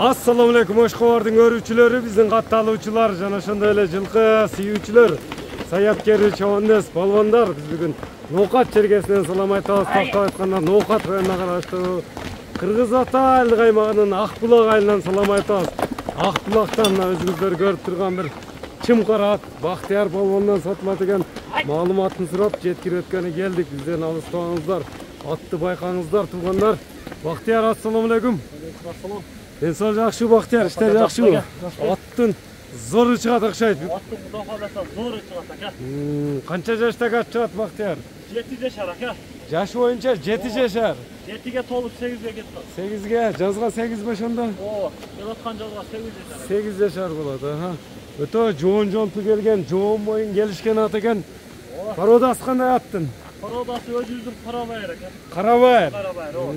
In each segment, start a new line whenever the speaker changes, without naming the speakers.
Assalamu alaikum Oşkovardın örүүчүлөрү, биздин катталуучулар жана ошондой эле жылкы сүйүүчүлөр, саяпкер чабандар, балбандар. Биз бүгүн Ноокат чергесинен салам айтабыз. Тактап айтканда Ноокат районуна караштуу Кыргыз Ата айылдык аймагынын Ак булак айылынан салам айтабыз. Ак булактан өзүңүздөр көрүп турган бир чымкара ат Бактияр балбандан сатылат экен. Маалыматын сурап жеткирип өткөнү келдик. Бизден алыстабаңыздар, атты байкаңыздар туугандар. Бактияр, ассаламу алейкум.
Ассалам.
Денсаулык жакшы Бактияр, иштер жакшыбы? Аттын зору чыгат окшойт.
Аттын Кудай кааласа зору чыгат ака.
Канча жаштагы ат чыгат Бактияр?
7 жашар ака.
Жашы боюнча 7 жашар.
7ге толуп 8ге кетти.
8ге, жазга 8 бе ошондо?
Ооба, келаткан жазга 8 жашар.
8 жашар болот, аха. Өтө жоон-жоонту келген, жоон боюн келишкен ат экен. Породасы кандай аттын?
Породасы өзүбүздүн карабайыр ака.
Карабайыр.
Карабайыр, ооба.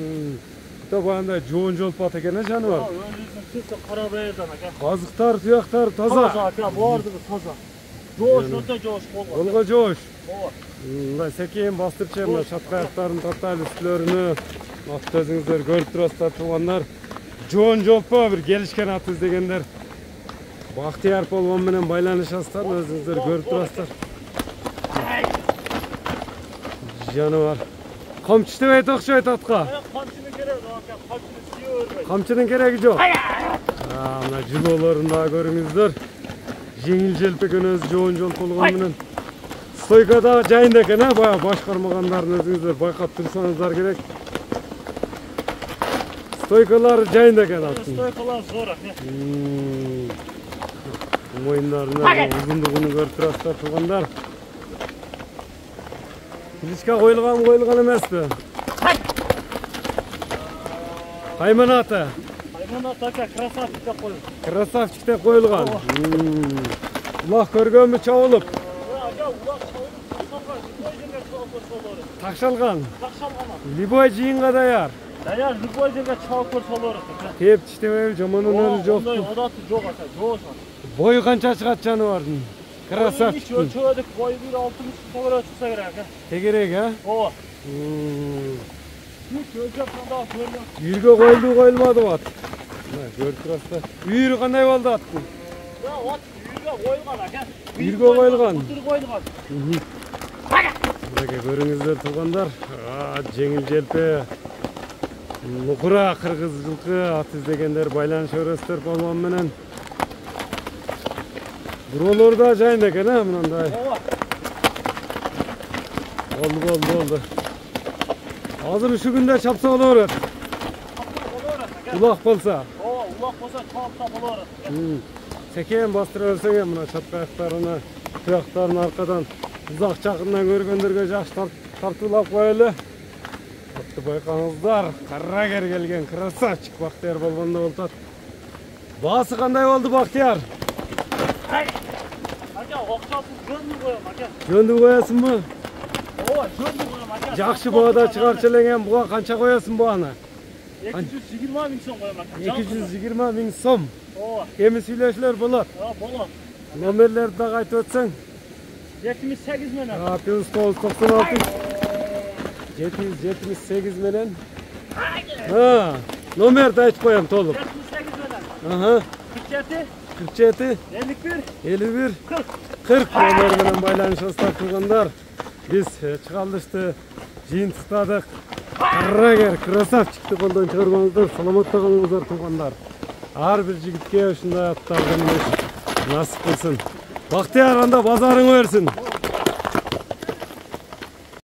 Өтө баягындай жоон-жолпат экен жаныбар.
Өзүбүздүн сүтү карабайырдан ака.
Казыктар, туяктар таза.
Таза ака, баардыгы таза. Жоош, өтө жоош болгон.
Колго жоош.
Ооба.
Мындай секейин бастырчы, мына чатка аяктарын тартайлы үстүлөрүнө. Атты өзүңүздөр көрүп турасыздар туугандар. Жоон-жолпо бир келишкен ат издегендер. Бактияр болгон менен байланышасыздар, өзүңүздөр көрүп турасыздар. Жаныбар. Камчы иштебейт окшойт атка.
Камчынын кереги ака, камчыны сүйө бербейт.
Камчынын кереги жок. Мына жылоолорун да көрүңүздөр. Жеңил желп экен, өзү жоон-жолп болгон менен. Стойкада жайында экен, баягы баш кармагандарын өзүңүздөр байкап турсаңыздар керек. Стойкалары жайында экен аттын.
Стойкалар зор ака.
Моюндарына узундугун көрүп турасыздар туугандар. Кличка коюлган эмеспи? Кайман аты?
Кайман аты ака, красавчик деп коюлган.
Красавчик деп коюлган. Улак көргөнбү чабылып?
Ака, улак чабылып, любой жерге чабып көрсөлөр.
Такшалган.
Такшалган.
Любой жыйынга даяр.
Даяр, любой жерге чабып көрсөлөр.
Теп иштебейби, жаман өнөрү жок.
Ондай одаты жок ака, жоош.
Бою канча чыгат жаныбардын? Красавчик.
Өлчөдүк, бою 1.60 төгөрө чыкса керек ака.
Тегерек, а?
Ооба.
Үйүргө коюлду коюлмадыбы ат? Мына көрүп турасыздар. Үйүрү кандай болду аттын?
Ат үйүргө коюлган ака.
Үйүргө коюлган.
Бутур коюлган.
Мына көрүңүздөр туугандар. Жеңил желпе. Нукура кыргыз жылкы ат издегендер байланыша бересиздер болгон менен. Буролор да жайында экен, мындай. Болду. Азыр ушу күндө чапса боло берет. Улак болсо.
Ооба, улак болсо чапса боло берет.
Секен бастыра берсең, мына чатка аяктарына, туяктарын аркадан узак жакындан көргөндөргө жакшы тартуулап коелу. Атты байкаңыздар, каррагер келген красавчик Бактияр болгондо болот. Баасы кандай болду Бактияр?
Ака, окшосуз жөндү коем ака.
Жөндү коесуңбу?
Ооба, жөндү коем ака.
Жакшы баада чыгарчы элеңен, буга канча коесуң бааны?
220 000 сом коем ака.
220 000 сом.
Ооба.
Эми сүйлөшүлөр болот.
Болот.
Номерлерди дагы айтып өтсөң?
78 менен.
Плюс 996 778 менен. Номерди айтып коем толук.
78 менен. 47 51
40 номер менен байланышасыздар туугандар. Биз чыгарылышты жыйынтыктадык. Каррагер красавчикти колдон чыгарбаңыздар, саламатта калыңыздар туугандар. Ар бир жигитке ушундай аттарды минеш насип кылсын. Бактияр, анда базарың берсин.